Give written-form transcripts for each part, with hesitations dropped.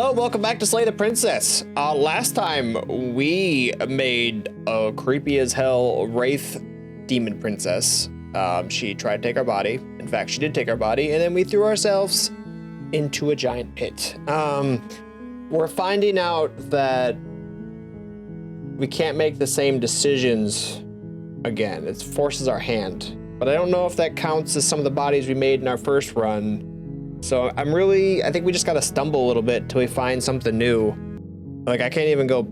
Hello, welcome back to Slay the Princess. Last time we made a creepy as hell wraith demon princess. She tried to take our body. In fact, she did take our body, and then we threw ourselves into a giant pit. We're finding out that we can't make the same decisions again. It forces our hand. But I don't know if that counts as some of the bodies we made in our first run. So I think we just gotta stumble a little bit until we find something new. Like I can't even go,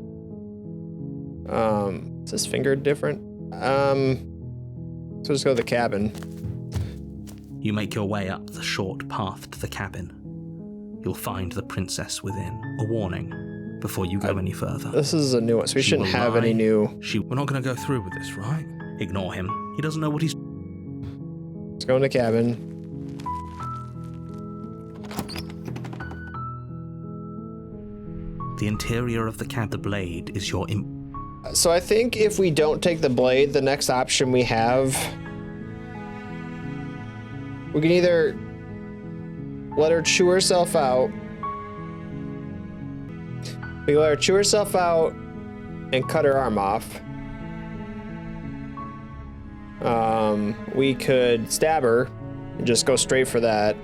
is this finger different? So let's go to the cabin. You make your way up the short path to the cabin. You'll find the princess within. A warning before you go any further. This is a new one, so we shouldn't have any new. We're not gonna go through with this, right? Ignore him. He doesn't know what he's... Let's go in the cabin. The interior of the cabin, the blade, is your... So I think if we don't take the blade, the next option we have... We can either let her chew herself out. We can let her chew herself out and cut her arm off. We could stab her and just go straight for that.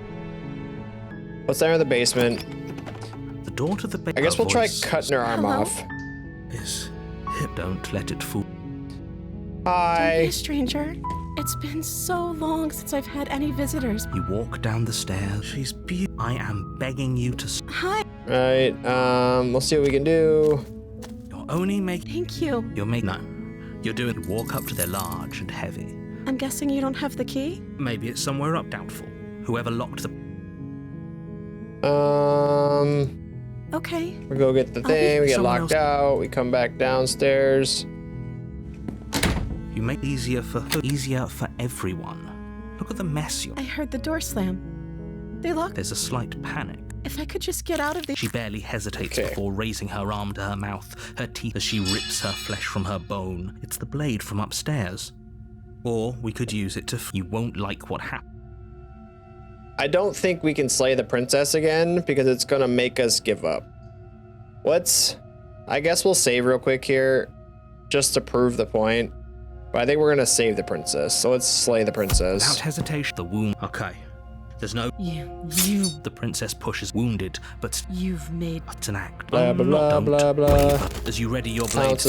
What's there in the basement? The door to the bed. I guess we'll try cutting her arm off. Is don't let it fool. Hi. Don't be a stranger. It's been so long since I've had any visitors. You walk down the stairs. She's beautiful. I am begging you to... Hi. Right, we'll see what we can do. You're only making... Thank you. No. You're doing... Walk up to their large and heavy. I'm guessing you don't have the key? Maybe it's somewhere up. Doubtful. Whoever locked the... Okay. We go get the thing, we get locked out, we come back downstairs. You make it easier for everyone. Look at the mess I heard the door slam. They locked. There's a slight panic. If I could just get out of the... She barely hesitates before raising her arm to her mouth, her teeth as she rips her flesh from her bone. It's the blade from upstairs. Or we could use it to... You won't like what happened. I don't think we can slay the princess again because it's gonna make us give up. I guess we'll save real quick here just to prove the point. But I think we're gonna save the princess. So let's slay the princess. Without hesitation, the wound. Okay. There's no... You. The princess pushes wounded, but... You've made... It's an act. Blah, blah, blah, blah, blah. As you ready your blade,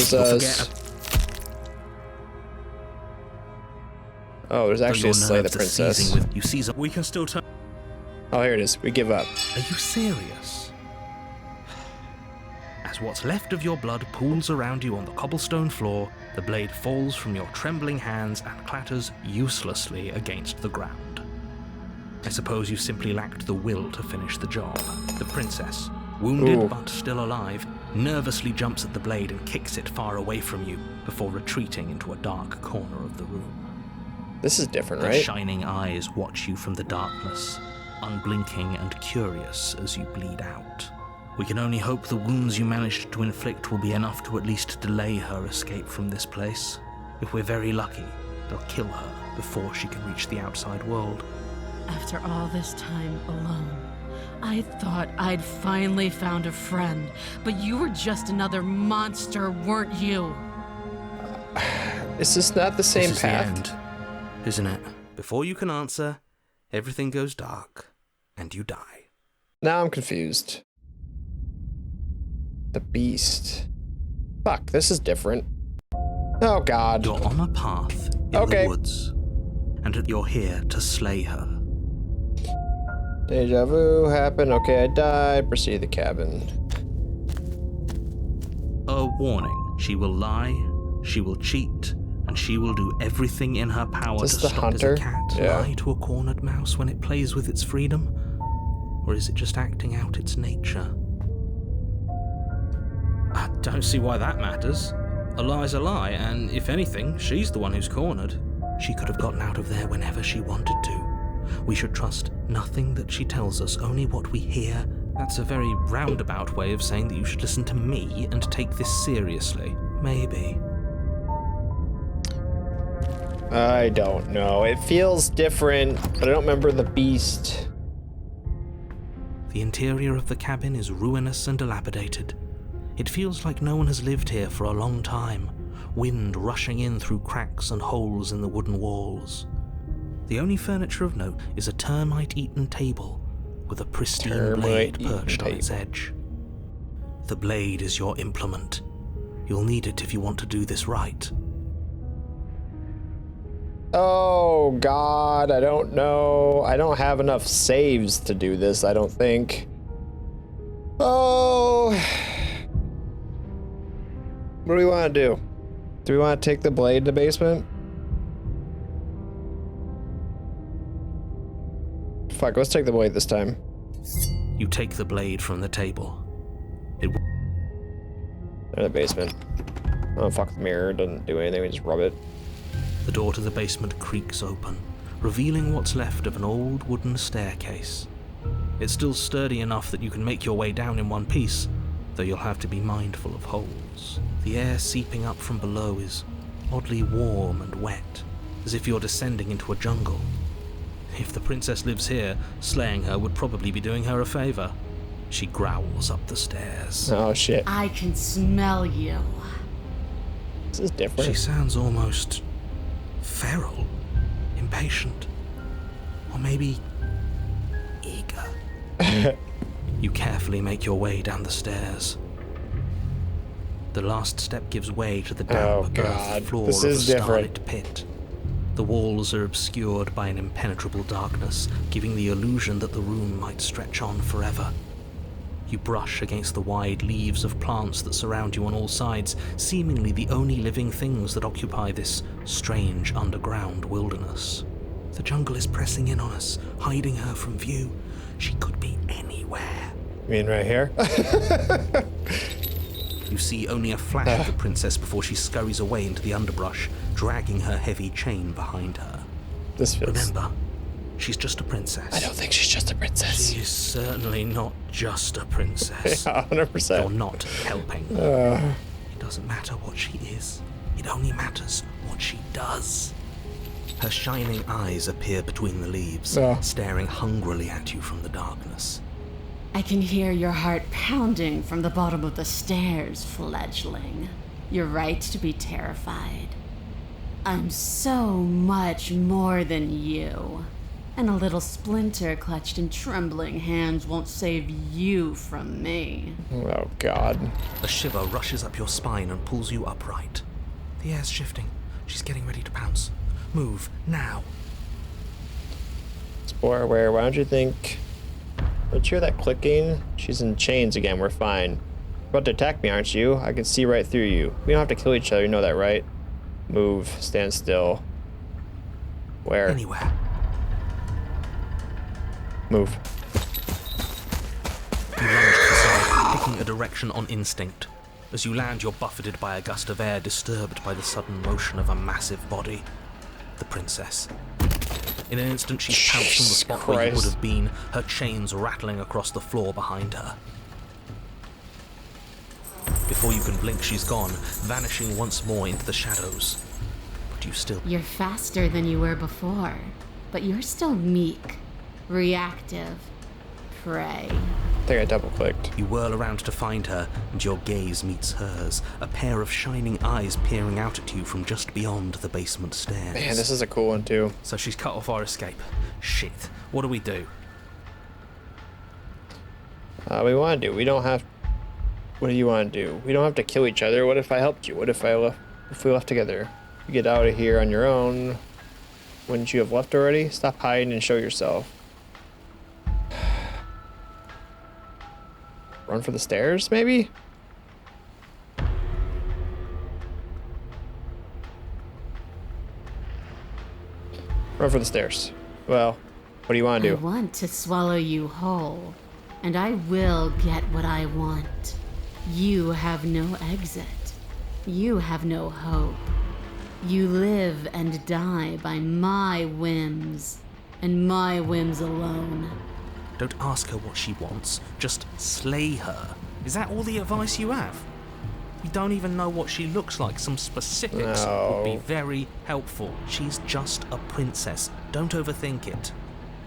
Oh, there's actually a slay the princess. You seize up. We can still turn... Oh, here it is. We give up. Are you serious? As what's left of your blood pools around you on the cobblestone floor, the blade falls from your trembling hands and clatters uselessly against the ground. I suppose you simply lacked the will to finish the job. The princess, wounded but still alive, nervously jumps at the blade and kicks it far away from you before retreating into a dark corner of the room. This is different, Her right? shining eyes watch you from the darkness, unblinking and curious as you bleed out. We can only hope the wounds you managed to inflict will be enough to at least delay her escape from this place. If we're very lucky, they'll kill her before she can reach the outside world. After all this time alone, I thought I'd finally found a friend, but you were just another monster, weren't you? Is this not the same this is path? The end, isn't it? Before you can answer, everything goes dark, and you die. Now I'm confused. The beast. Fuck, this is different. Oh god. You're on a path in the woods, and you're here to slay her. Deja vu happened. Okay, I died. Proceed to the cabin. A warning. She will lie, she will cheat, and she will do everything in her power to stop. Hunter? Does a cat lie to a cornered mouse when it plays with its freedom? Or is it just acting out its nature? I don't see why that matters. A lie's a lie, and if anything, she's the one who's cornered. She could have gotten out of there whenever she wanted to. We should trust nothing that she tells us, only what we hear. That's a very roundabout way of saying that you should listen to me and take this seriously. Maybe. I don't know. It feels different, but I don't remember the beast. The interior of the cabin is ruinous and dilapidated. It feels like no one has lived here for a long time, wind rushing in through cracks and holes in the wooden walls. The only furniture of note is a termite-eaten table with a pristine blade perched on its edge. The blade is your implement. You'll need it if you want to do this right. Oh, God, I don't know. I don't have enough saves to do this, I don't think. Oh. What do we want to do? Do we want to take the blade to the basement? Fuck, let's take the blade this time. You take the blade from the table. In the basement. Oh, fuck the mirror. Doesn't do anything. We just rub it. The door to the basement creaks open, revealing what's left of an old wooden staircase. It's still sturdy enough that you can make your way down in one piece, though you'll have to be mindful of holes. The air seeping up from below is oddly warm and wet, as if you're descending into a jungle. If the princess lives here, slaying her would probably be doing her a favor. She growls up the stairs. Oh, shit. I can smell you. This is different. She sounds almost feral, impatient, or maybe eager. You carefully make your way down the stairs. The last step gives way to the damp earth floor of a starlit pit. The walls are obscured by an impenetrable darkness, giving the illusion that the room might stretch on forever. You brush against the wide leaves of plants that surround you on all sides, seemingly the only living things that occupy this strange underground wilderness. The jungle is pressing in on us, hiding her from view. She could be anywhere. You mean right here? You see only a flash of the princess before she scurries away into the underbrush, dragging her heavy chain behind her. This feels... Remember, she's just a princess. I don't think she's just a princess. She is certainly not just a princess. Yeah, 100%. You're not helping. It doesn't matter what she is. It only matters what she does. Her shining eyes appear between the leaves, staring hungrily at you from the darkness. I can hear your heart pounding from the bottom of the stairs, fledgling. You're right to be terrified. I'm so much more than you. And a little splinter clutched in trembling hands won't save you from me. Oh, God. A shiver rushes up your spine and pulls you upright. The air's shifting. She's getting ready to pounce. Move, now. Spore, where? Why don't you think... Don't you hear that clicking? She's in chains again. We're fine. You're about to attack me, aren't you? I can see right through you. We don't have to kill each other. You know that, right? Move. Stand still. Where? Anywhere. Move. You lunge to the side, picking a direction on instinct. As you land, you're buffeted by a gust of air disturbed by the sudden motion of a massive body. The princess. In an instant, she's pounced from the spot where you would have been, her chains rattling across the floor behind her. Before you can blink, she's gone, vanishing once more into the shadows. But you still... You're faster than you were before, but you're still meek, reactive, prey. I think I double-clicked. You whirl around to find her, and your gaze meets hers, a pair of shining eyes peering out at you from just beyond the basement stairs. Man, this is a cool one, too. So she's cut off our escape. Shit. What do we do? We want to do. We don't have... What do you want to do? We don't have to kill each other. What if I helped you? What if we left together? You get out of here on your own. Wouldn't you have left already? Stop hiding and show yourself. Run for the stairs, maybe? Run for the stairs. Well, what do you want to do? I want to swallow you whole, and I will get what I want. You have no exit. You have no hope. You live and die by my whims, and my whims alone. Don't ask her what she wants, just slay her. Is that all the advice you have? We don't even know what she looks like. Some specifics would be very helpful. She's just a princess. Don't overthink it.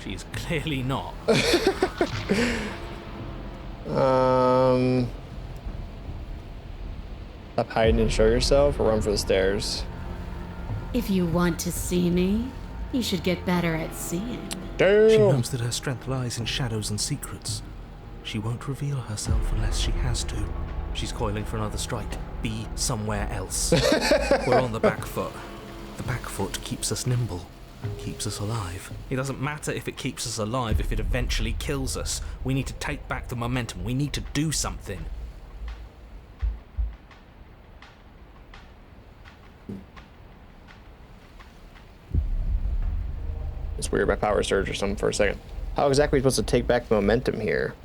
She's clearly not. Stop hiding and show yourself, or run for the stairs. If you want to see me, you should get better at seeing. Damn. She knows that her strength lies in shadows and secrets. She won't reveal herself unless she has to. She's coiling for another strike. Be somewhere else. We're on the back foot. The back foot keeps us nimble, keeps us alive. It doesn't matter if it keeps us alive if it eventually kills us. We need to take back the momentum. We need to do something. It's weird, my power surge or something for a second. How exactly are we supposed to take back momentum here?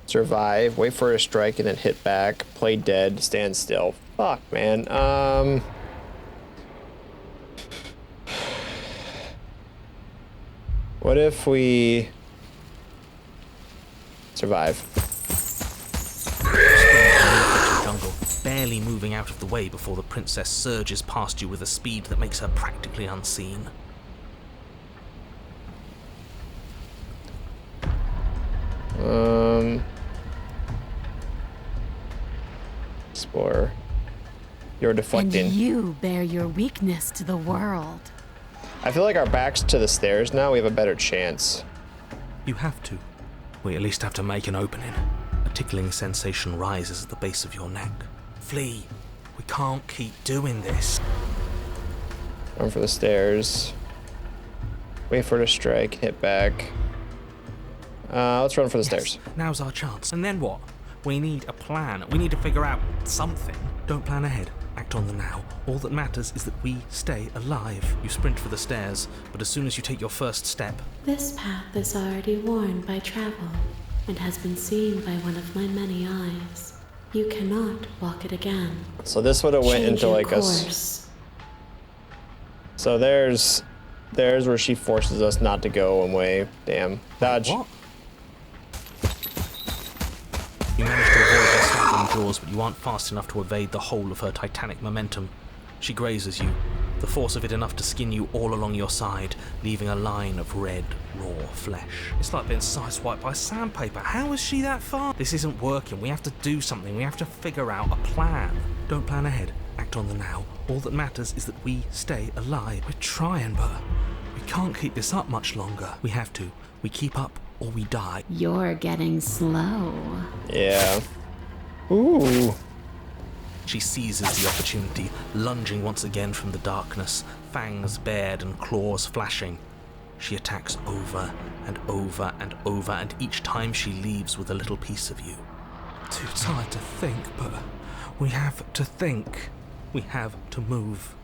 Survive, wait for a strike, and then hit back. Play dead, stand still. Fuck, man. What if we survive? Jungle, barely moving out of the way before the princess surges past you with a speed that makes her practically unseen. Explore. You're deflecting. And you bear your weakness to the world. I feel like our backs to the stairs now, we have a better chance. You have to. We at least have to make an opening. A tickling sensation rises at the base of your neck. Flee. We can't keep doing this. Run for the stairs. Wait for it to strike, hit back. Let's run for the stairs. Now's our chance. And then what? We need a plan. We need to figure out something. Don't plan ahead. Act on the now. All that matters is that we stay alive. You sprint for the stairs, but as soon as you take your first step... This path is already worn by travel, and has been seen by one of my many eyes. You cannot walk it again. So this would have went Change into your like course. So there's where she forces us not to go one way. Damn. Dodge. What? You manage to avoid her snapping jaws, but you aren't fast enough to evade the whole of her titanic momentum. She grazes you, the force of it enough to skin you all along your side, leaving a line of red, raw flesh. It's like being sideswiped by sandpaper. How is she that far? This isn't working. We have to do something. We have to figure out a plan. Don't plan ahead. Act on the now. All that matters is that we stay alive. We're trying, but we can't keep this up much longer. We have to. We keep up or we die. You're getting slow. Yeah. Ooh. She seizes the opportunity, lunging once again from the darkness, fangs bared and claws flashing. She attacks over and over and over, and each time she leaves with a little piece of you. Too tired to think, but we have to think. We have to move.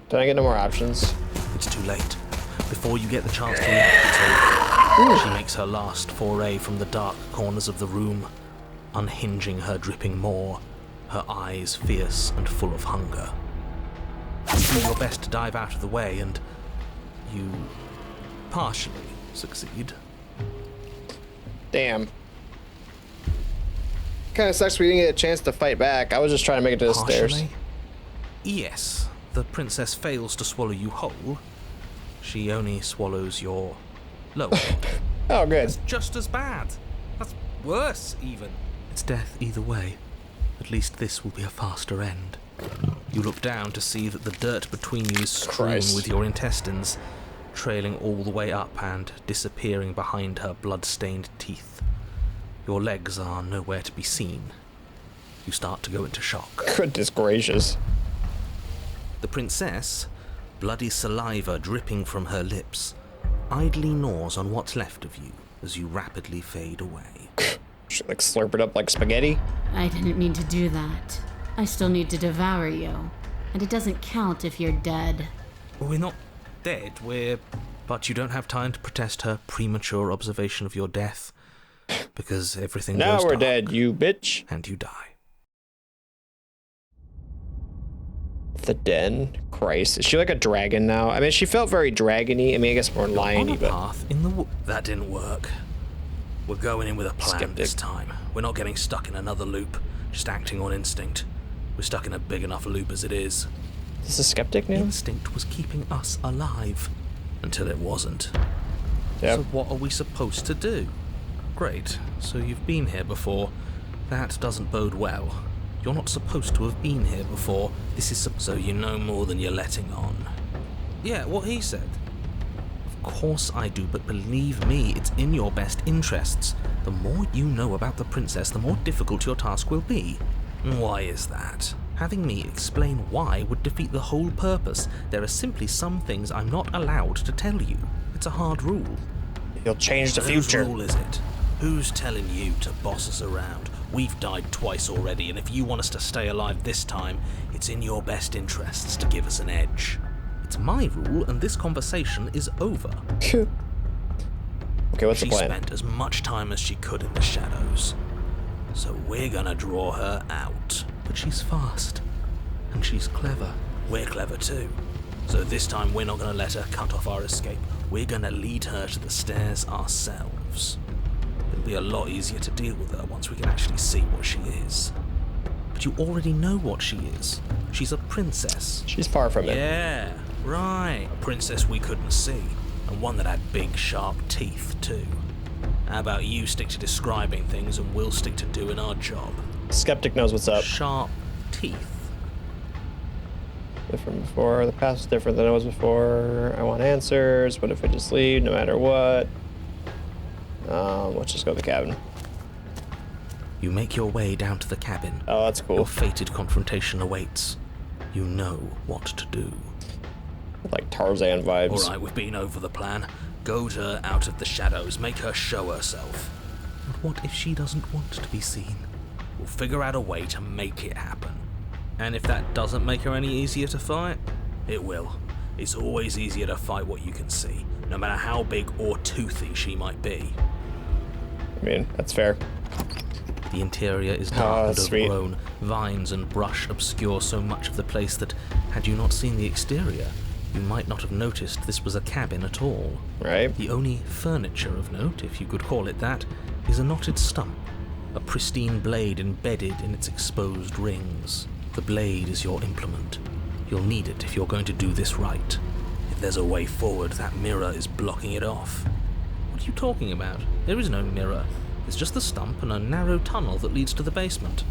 Did I get no more options? It's too late. Before you get the chance to react, it's over. She makes her last foray from the dark corners of the room, unhinging her dripping maw, her eyes fierce and full of hunger. You do your best to dive out of the way, and you partially succeed. Damn. Kinda sucks we didn't get a chance to fight back. I was just trying to make it to the stairs. Partially? Yes. The princess fails to swallow you whole. She only swallows your lower body. Oh, good. That's just as bad. That's worse, even. It's death either way. At least this will be a faster end. You look down to see that the dirt between you is strewn Christ. with your intestines, trailing all the way up and disappearing behind her blood-stained teeth. Your legs are nowhere to be seen. You start to go into shock. Goodness gracious. The princess, bloody saliva dripping from her lips, idly gnaws on what's left of you as you rapidly fade away. Should like slurp it up like spaghetti. I didn't mean to do that. I still need to devour you. And it doesn't count if you're dead. Well, we're not dead, But you don't have time to protest her premature observation of your death, because everything Now goes we're dark, dead, you bitch. and you die. The den? Christ. Is she like a dragon now? I mean, she felt very dragony. I mean, I guess more On liony, a but... path in the that didn't work. We're going in with a plan this time. We're not getting stuck in another loop, just acting on instinct. We're stuck in a big enough loop as it is. Is this a skeptic now? Instinct was keeping us alive, until it wasn't. Yep. So what are we supposed to do? Great. So you've been here before. That doesn't bode well. You're not supposed to have been here before. This is so you know more than you're letting on. Yeah, what he said. Of course I do, but believe me, it's in your best interests. The more you know about the princess, the more difficult your task will be. Why is that? Having me explain why would defeat the whole purpose. There are simply some things I'm not allowed to tell you. It's a hard rule. You'll change the future. Whose rule is it? Who's telling you to boss us around? We've died twice already, and if you want us to stay alive this time, it's in your best interests to give us an edge. It's my rule, and this conversation is over. Okay, what's the plan? She spent as much time as she could in the shadows. So we're gonna draw her out. But she's fast. And she's clever. We're clever too. So this time we're not gonna let her cut off our escape. We're gonna lead her to the stairs ourselves. It'll be a lot easier to deal with her once we can actually see what she is. But you already know what she is. She's a princess. She's far from it. Yeah, right. A princess we couldn't see. And one that had big, sharp teeth too. How about you stick to describing things and we'll stick to doing our job? Skeptic knows what's up. Sharp teeth. Different before. The past was different than it was before. I want answers. What if I just leave no matter what? Let's just go to the cabin. You make your way down to the cabin. Oh, that's cool. Your fated confrontation awaits. You know what to do. Like Tarzan vibes. Alright, we've been over the plan. Goad her out of the shadows. Make her show herself. But what if she doesn't want to be seen? We'll figure out a way to make it happen. And if that doesn't make her any easier to fight, it will. It's always easier to fight what you can see, no matter how big or toothy she might be. I mean, that's fair. The interior is dark and sweet. overgrown. Vines and brush obscure so much of the place that, had you not seen the exterior, you might not have noticed this was a cabin at all. Right? The only furniture of note, if you could call it that, is a knotted stump, a pristine blade embedded in its exposed rings. The blade is your implement. You'll need it if you're going to do this right. If there's a way forward, that mirror is blocking it off. What are you talking about? There is no mirror. It's just the stump and a narrow tunnel that leads to the basement.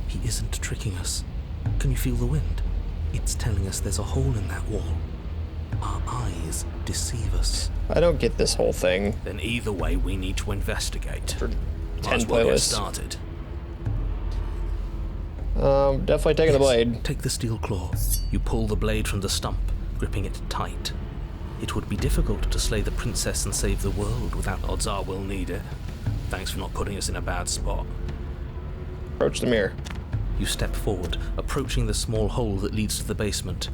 He isn't tricking us. Can you feel the wind? It's telling us there's a hole in that wall. Our eyes deceive us. I don't get this whole thing. Then either way, we need to investigate. For 10 Might as well get playlists. started. Definitely taking the blade. Take the steel claw. You pull the blade from the stump, gripping it tight. It would be difficult to slay the princess and save the world without. Odds are we'll need it. Thanks for not putting us in a bad spot. Approach the mirror. You step forward, approaching the small hole that leads to the basement.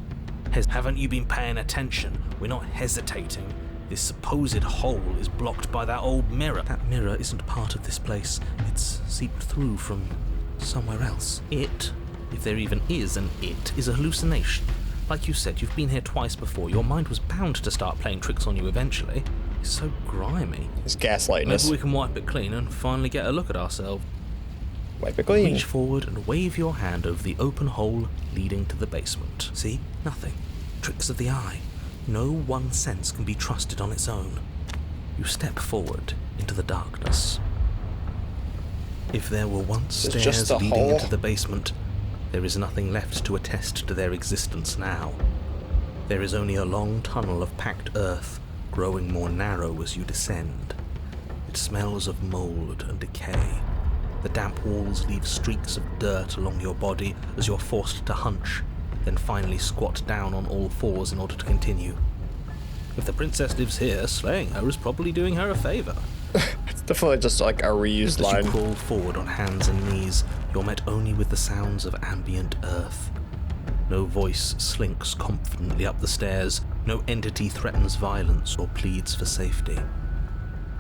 Haven't you been paying attention? We're not hesitating. This supposed hole is blocked by that old mirror. That mirror isn't part of this place. It's seeped through from somewhere else. It, if there even is an it, is a hallucination. Like you said, you've been here twice before. Your mind was bound to start playing tricks on you eventually. It's so grimy. It's gaslighting Maybe us. we can wipe it clean and finally get a look at ourselves. Wipe it clean. Reach forward and wave your hand over the open hole leading to the basement. See? Nothing. Tricks of the eye. No one sense can be trusted on its own. You step forward into the darkness. If there were once It's just stairs a leading hole. into the basement, there is nothing left to attest to their existence now. There is only a long tunnel of packed earth, growing more narrow as you descend. It smells of mold and decay. The damp walls leave streaks of dirt along your body as you're forced to hunch, then finally squat down on all fours in order to continue. If the princess lives here, slaying her is probably doing her a favor. It's definitely just like a reused As line. you crawl forward on hands and knees, you're met only with the sounds of ambient earth. No voice slinks confidently up the stairs, no entity threatens violence or pleads for safety.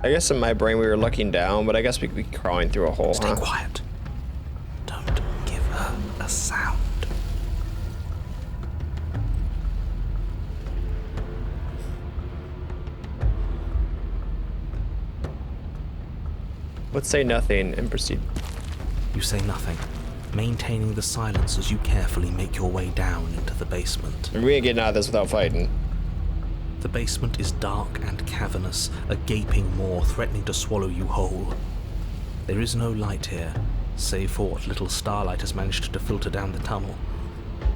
I guess in my brain we were looking down, but I guess we could be crawling through a hole, Stay huh? quiet. Don't give her a sound. Let's say nothing and proceed. You say nothing, maintaining the silence as you carefully make your way down into the basement. We ain't getting out of this without fighting. The basement is dark and cavernous, a gaping maw threatening to swallow you whole. There is no light here, save for what little starlight has managed to filter down the tunnel.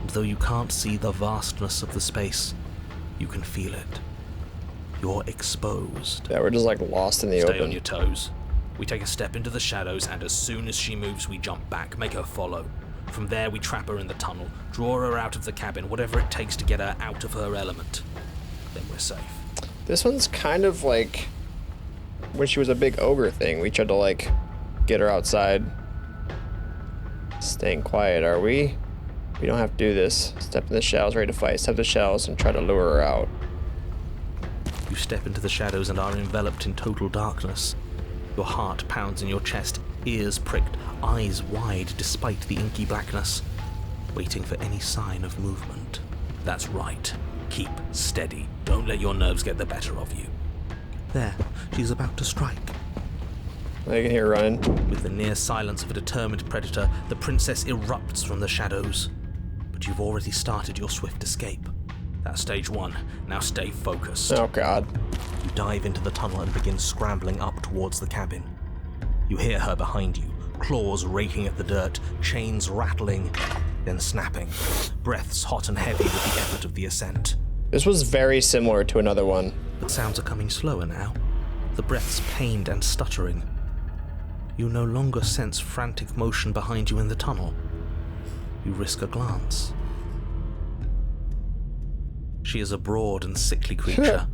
And though you can't see the vastness of the space, you can feel it. You're exposed. Yeah, we're just like lost in the open. Stay on your toes. We take a step into the shadows, and as soon as she moves, we jump back, make her follow. From there, we trap her in the tunnel, draw her out of the cabin, whatever it takes to get her out of her element. Then we're safe. This one's kind of like when she was a big ogre thing. We tried to like get her outside. Staying quiet, are we? We don't have to do this. Step in the shadows, ready to fight. Step in the shadows and try to lure her out. You step into the shadows and are enveloped in total darkness. Your heart pounds in your chest, ears pricked, eyes wide despite the inky blackness, waiting for any sign of movement. That's right. Keep steady. Don't let your nerves get the better of you. There, she's about to strike. I can hear her running. With the near silence of a determined predator, the princess erupts from the shadows. But you've already started your swift escape. That's stage one. Now stay focused. Oh god. You dive into the tunnel and begin scrambling up towards the cabin. You hear her behind you, claws raking at the dirt, chains rattling, then snapping, breaths hot and heavy with the effort of the ascent. This was very similar to another one. But sounds are coming slower now, the breaths pained and stuttering. You no longer sense frantic motion behind you in the tunnel. You risk a glance. She is a broad and sickly creature,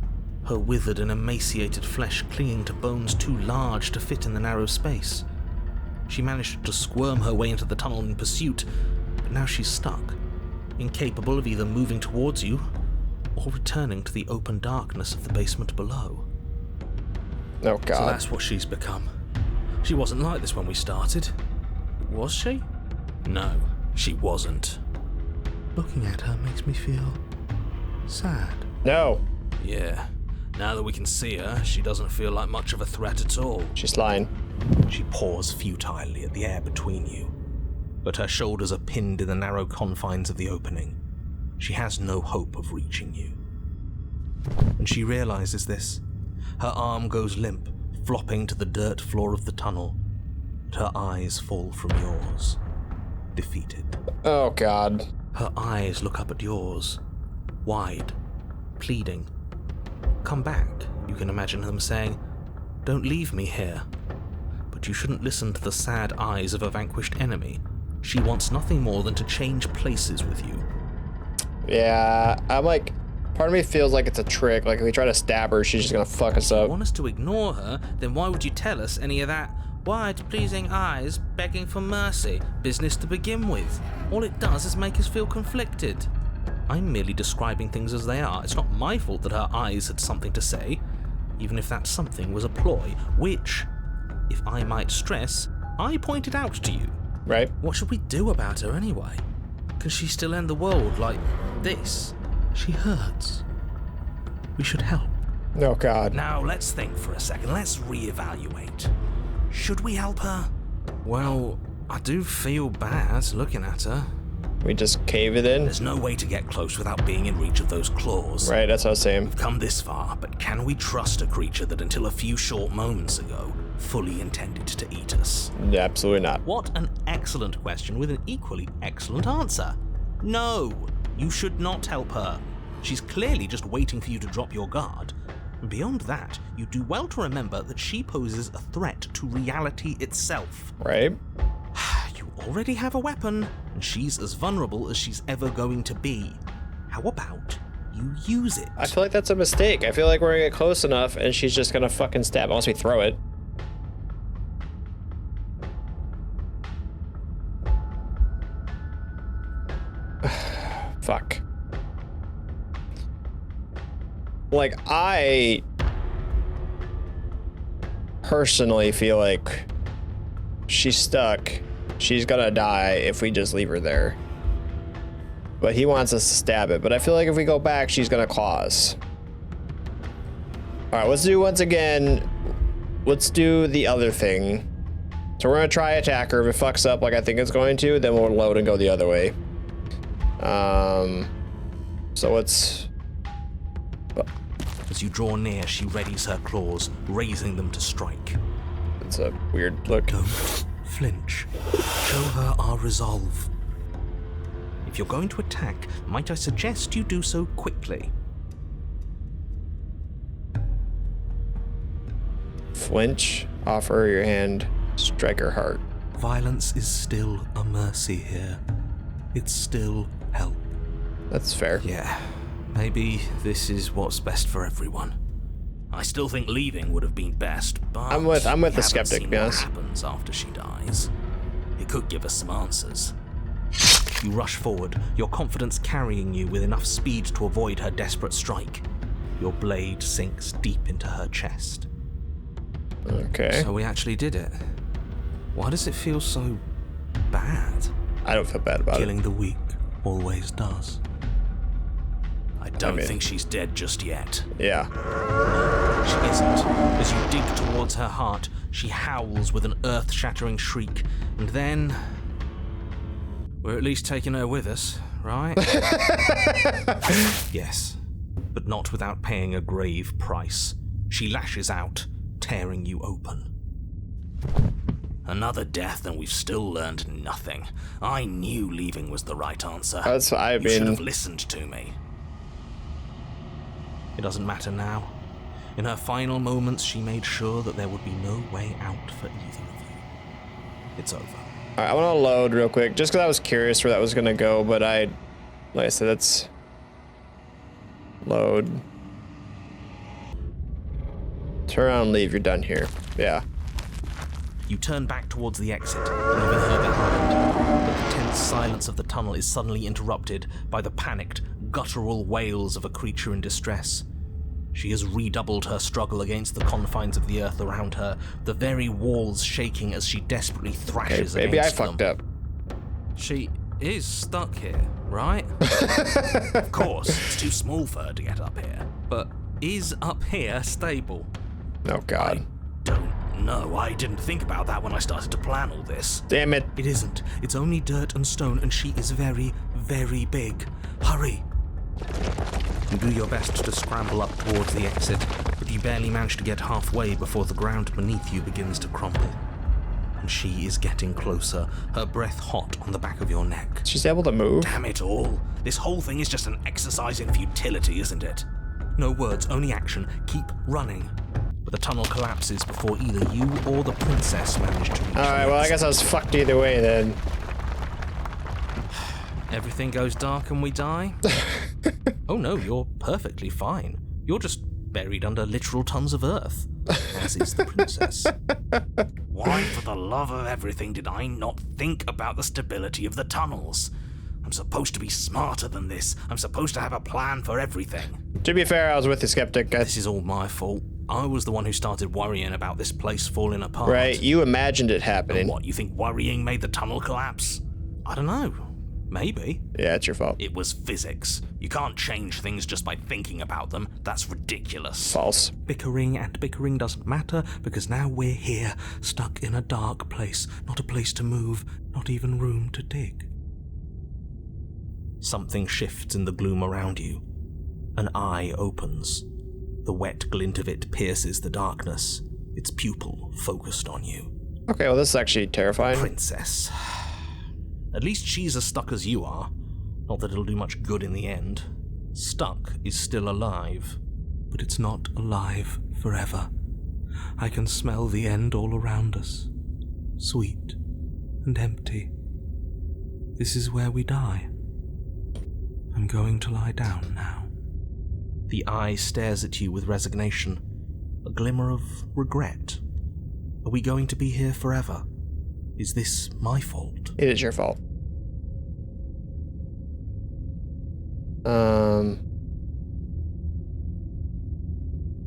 her withered and emaciated flesh clinging to bones too large to fit in the narrow space. She managed to squirm her way into the tunnel in pursuit, but now she's stuck, incapable of either moving towards you or returning to the open darkness of the basement below. Oh god. So that's what she's become. She wasn't like this when we started. Was she? No, she wasn't. Looking at her makes me feel sad. No. Yeah. Now that we can see her, she doesn't feel like much of a threat at all. She's lying. She paws futilely at the air between you, but her shoulders are pinned in the narrow confines of the opening. She has no hope of reaching you. When she realizes this, her arm goes limp, flopping to the dirt floor of the tunnel, and her eyes fall from yours, defeated. Oh god. Her eyes look up at yours, wide, pleading. Come back, you can imagine them saying. Don't leave me here. But you shouldn't listen to the sad eyes of a vanquished enemy. She wants nothing more than to change places with you. Yeah, I'm like, part of me feels like it's a trick. Like if we try to stab her, she's just gonna fuck us If you up. want us to ignore her, then why would you tell us any of that wide, pleasing eyes begging for mercy business to begin with? All it does is make us feel conflicted. I'm merely describing things as they are. It's not my fault that her eyes had something to say, even if that something was a ploy, which, if I might stress, I pointed out to you. Right? What should we do about her anyway? Can she still end the world like this? She hurts. We should help. Oh god. Now let's think for a second. Let's reevaluate. Should we help her? Well, I do feel bad looking at her. We just cave it in? There's no way to get close without being in reach of those claws. Right, that's what I was saying. We've come this far, but can we trust a creature that until a few short moments ago fully intended to eat us? Yeah, absolutely not. What an excellent question with an equally excellent answer. No, you should not help her. She's clearly just waiting for you to drop your guard. And beyond that, you do well to remember that she poses a threat to reality itself. Right? You already have a weapon, and she's as vulnerable as she's ever going to be. How about you use it? I feel like that's a mistake. I feel like we're gonna get close enough and she's just gonna fucking stab unless we throw it. Fuck. Like, I personally feel like she's stuck. She's gonna die if we just leave her there. But he wants us to stab it. But I feel like if we go back, she's gonna claw us. All right, let's do once again. Let's do the other thing. So we're gonna try attack her. If it fucks up like I think it's going to, then we'll load and go the other way. So let's... As you draw near, she readies her claws, raising them to strike. It's a weird look. Don't flinch. Show her our resolve. If you're going to attack, might I suggest you do so quickly? Flinch, offer her your hand, strike her heart. Violence is still a mercy here. It's still help. That's fair. Yeah, maybe this is what's best for everyone. I still think leaving would have been best, but I'm with the skeptic, to seen be what honest. happens after she dies. It could give us some answers. You rush forward, your confidence carrying you with enough speed to avoid her desperate strike. Your blade sinks deep into her chest. Okay. So we actually did it. Why does it feel so bad? I don't feel bad about Killing the weak always does. I don't mean- think she's dead just yet. it. Yeah. She isn't. As you dig towards her heart, she howls with an earth-shattering shriek, and then... we're at least taking her with us, right? Yes, but not without paying a grave price. She lashes out, tearing you open. Another death, and we've still learned nothing. I knew leaving was the right answer. That's I You should mean. have listened to me. It doesn't matter now. In her final moments, she made sure that there would be no way out for either of you. It's over. All right, I want to load real quick, just because I was curious where that was gonna go, but like I said, that's load. Turn around and leave. You're done here. Yeah. You turn back towards the exit, leaving her behind. But the tense silence of the tunnel is suddenly interrupted by the panicked, guttural wails of a creature in distress. She has redoubled her struggle against the confines of the earth around her, the very walls shaking as she desperately Okay, thrashes maybe I against them. fucked up. She is stuck here, right? Of course, it's too small for her to get up here. But is up here stable? Oh God. Don't know. I didn't think about that when I started to plan all this. Damn it. It isn't. It's only dirt and stone, and she is very, very big. Hurry! You do your best to scramble up towards the exit, but you barely manage to get halfway before the ground beneath you begins to crumble. And she is getting closer, her breath hot on the back of your neck. She's able to move. Damn it all. This whole thing is just an exercise in futility, isn't it? No words, only action. Keep running. But the tunnel collapses before either you or the princess manage to reach All right. the Well, I exit. guess I was fucked either way then. Everything goes dark and we die? Oh no, you're perfectly fine. You're just buried under literal tons of earth, as is the princess. Why, for the love of everything, did I not think about the stability of the tunnels? I'm supposed to be smarter than this. I'm supposed to have a plan for everything. To be fair, I was with the skeptic. This is all my fault. I was the one who started worrying about this place falling apart. Right. You imagined it And happening. what, you think worrying made the tunnel collapse? I don't know. Maybe. Yeah, it's your fault. It was physics. You can't change things just by thinking about them. That's ridiculous. False. Bickering and bickering doesn't matter, because now we're here, stuck in a dark place. Not a place to move, not even room to dig. Something shifts in the gloom around you. An eye opens. The wet glint of it pierces the darkness, its pupil focused on you. Okay. Well, this is actually terrifying. Princess. At least she's as stuck as you are. Not that it'll do much good in the end. Stuck is still alive, but it's not alive forever. I can smell the end all around us. Sweet and empty. This is where we die. I'm going to lie down now. The eye stares at you with resignation, a glimmer of regret. Are we going to be here forever? Is this my fault? It is your fault.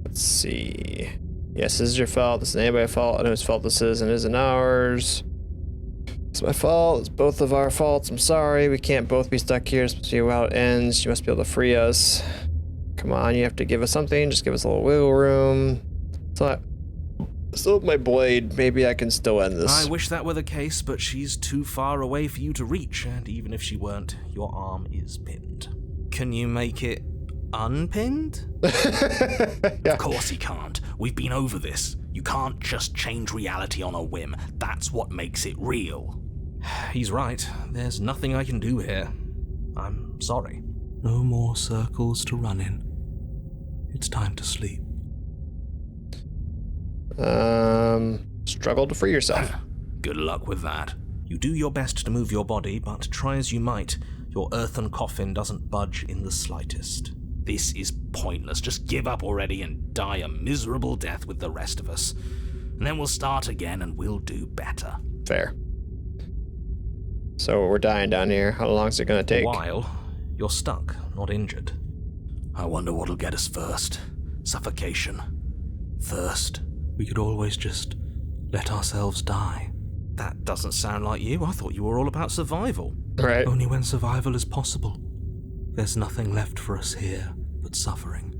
Let's see. Yes, this is your fault. This isn't anybody's fault. I know whose fault this is, and it isn't ours. It's my fault. It's both of our faults. I'm sorry. We can't both be stuck here. It's supposed to be how it ends. You must be able to free us. Come on, you have to give us something. Just give us a little wiggle room. Still with my blade. Maybe I can still end this. I wish that were the case, but she's too far away for you to reach, and even if she weren't, your arm is pinned. Can you make it unpinned? Yeah. Of course he can't. We've been over this. You can't just change reality on a whim. That's what makes it real. He's right. There's nothing I can do here. I'm sorry. No more circles to run in. It's time to sleep. Struggle to free yourself. Good luck with that. You do your best to move your body, but try as you might, your earthen coffin doesn't budge in the slightest. This is pointless. Just give up already and die a miserable death with the rest of us. And then we'll start again and we'll do better. Fair. So we're dying down here. How long is it going to take? A while. You're stuck, not injured. I wonder what'll get us first. Suffocation. Thirst. We could always just let ourselves die. That doesn't sound like you. I thought you were all about survival. Right. Only when survival is possible. There's nothing left for us here but suffering.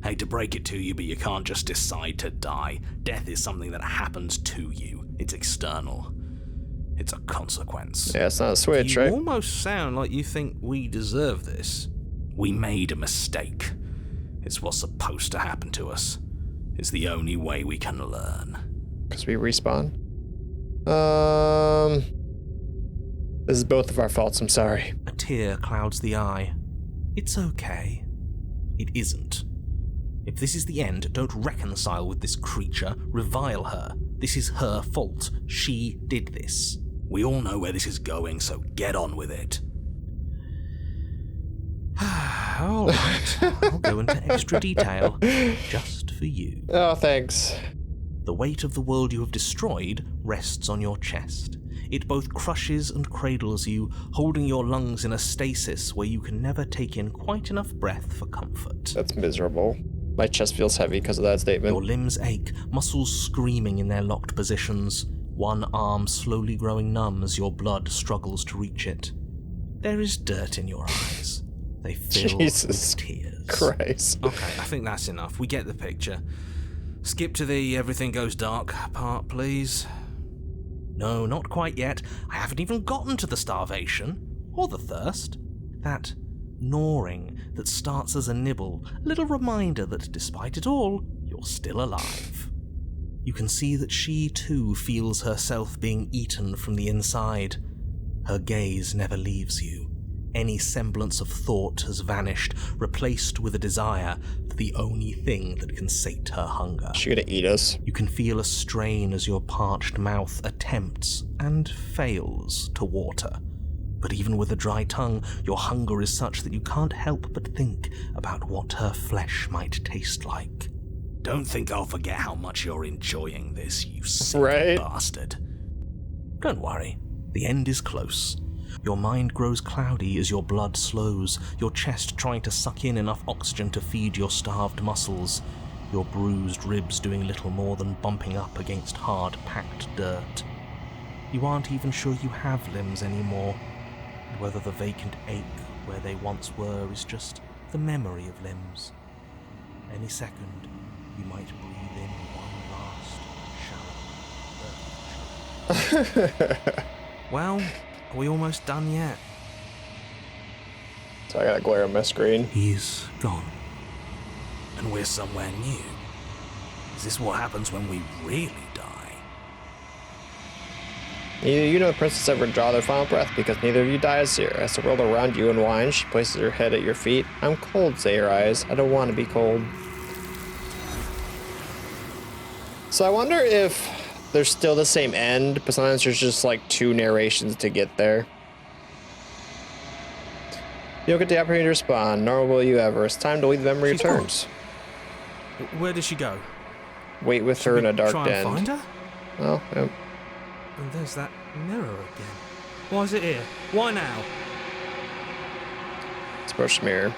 Hate to break it to you, but you can't just decide to die. Death is something that happens to you. It's external. It's a consequence. Yeah, it's not a switch, You right? almost sound like you think we deserve this. We made a mistake. It's what's supposed to happen to us. It's the only way we can learn. Because we respawn? This is both of our faults, I'm sorry. A tear clouds the eye. It's okay. It isn't. If this is the end, don't reconcile with this creature. Revile her. This is her fault. She did this. We all know where this is going, so get on with it. All right. I'll go into extra detail, just for you. Oh, thanks. The weight of the world you have destroyed rests on your chest. It both crushes and cradles you, holding your lungs in a stasis where you can never take in quite enough breath for comfort. That's miserable. My chest feels heavy because of that statement. Your limbs ache, muscles screaming in their locked positions, one arm slowly growing numb as your blood struggles to reach it. There is dirt in your eyes. They fill Jesus with tears. Christ. Okay, I think that's enough. We get the picture. Skip to the everything goes dark part, please. No, not quite yet. I haven't even gotten to the starvation. Or the thirst. That gnawing that starts as a nibble. A little reminder that despite it all, you're still alive. You can see that she too feels herself being eaten from the inside. Her gaze never leaves you. Any semblance of thought has vanished, replaced with a desire for the only thing that can sate her hunger. Is she gonna eat us? You can feel a strain as your parched mouth attempts and fails to water. But even with a dry tongue, your hunger is such that you can't help but think about what her flesh might taste like. Don't think I'll forget how much you're enjoying this, you sick bastard. Don't worry, the end is close. Your mind grows cloudy as your blood slows, your chest trying to suck in enough oxygen to feed your starved muscles, your bruised ribs doing little more than bumping up against hard, packed dirt. You aren't even sure you have limbs anymore, and whether the vacant ache where they once were is just the memory of limbs. Any second, you might breathe in one last, shallow earth. Well, are we almost done yet? So I gotta glare on my screen. He's gone. And we're somewhere new. Is this what happens when we really die? Neither you nor the princess ever draw their final breath because neither of you dies here. As the world around you unwinds, she places her head at your feet. I'm cold, say your eyes. I don't want to be cold. So I wonder if there's still the same end, but sometimes there's just like two narrations to get there. You'll get the opportunity to respond, nor will you ever. It's time to leave the memory She's returns. gone. Where did she go? Wait with her in a dark Try den. and find her? Well, yep. And there's that mirror again. Why is it here? Why now? Let's approach the mirror.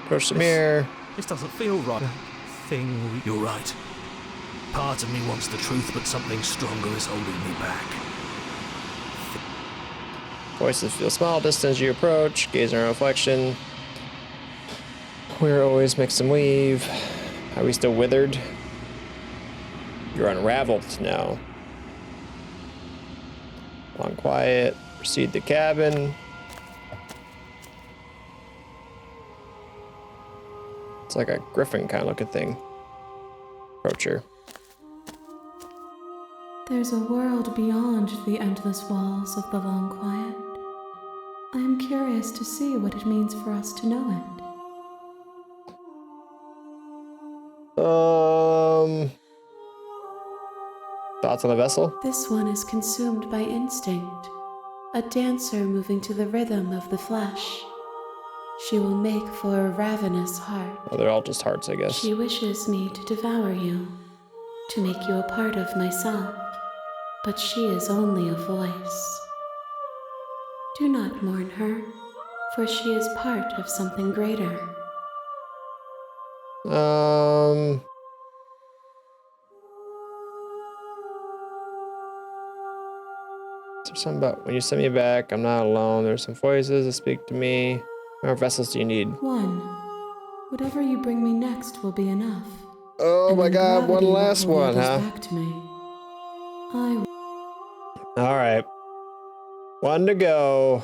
Approach the mirror. This doesn't feel right. Thing. You're right. Part of me wants the truth, but something stronger is holding me back. Voices feel small distance as you approach. Gaze in our reflection. We're always mix and weave. Are we still withered? You're unraveled now. Long quiet. Proceed to cabin. It's like a griffin kind of looking thing. Approach her. There's a world beyond the endless walls of the long quiet. I am curious to see what it means for us to know it. Thoughts on the vessel? This one is consumed by instinct, a dancer moving to the rhythm of the flesh. She will make for a ravenous heart. Oh, they're all just hearts, I guess. She wishes me to devour you, to make you a part of myself, but she is only a voice. Do not mourn her, for she is part of something greater. There's something about when you send me back, I'm not alone. There's some voices that speak to me. How many vessels do you need? One. Whatever you bring me next will be enough. Oh And my then god, one gravity will last pull the one, others huh? back to me. All right. One to go.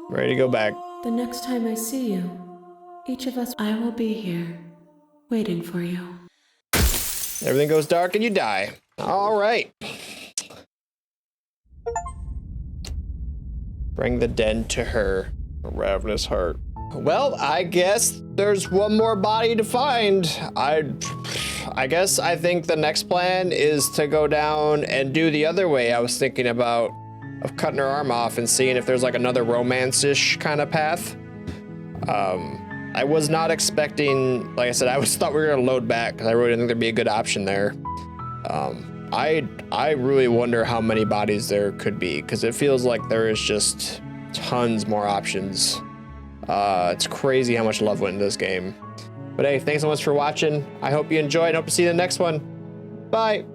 Ready to go back. The next time I see you, each of us, I will be here, waiting for you. Everything goes dark and you die. All right. Bring the den to her. A ravenous heart. Well, I guess there's one more body to find. I guess I think the next plan is to go down and do the other way I was thinking about, of cutting her arm off and seeing if there's like another romance-ish kind of path. I was not expecting, like I said, I thought we were gonna load back because I really didn't think there'd be a good option there. I really wonder how many bodies there could be because it feels like there is just tons more options. It's crazy how much love went into this game. But hey, thanks so much for watching. I hope you enjoyed. I hope to see you in the next one. Bye.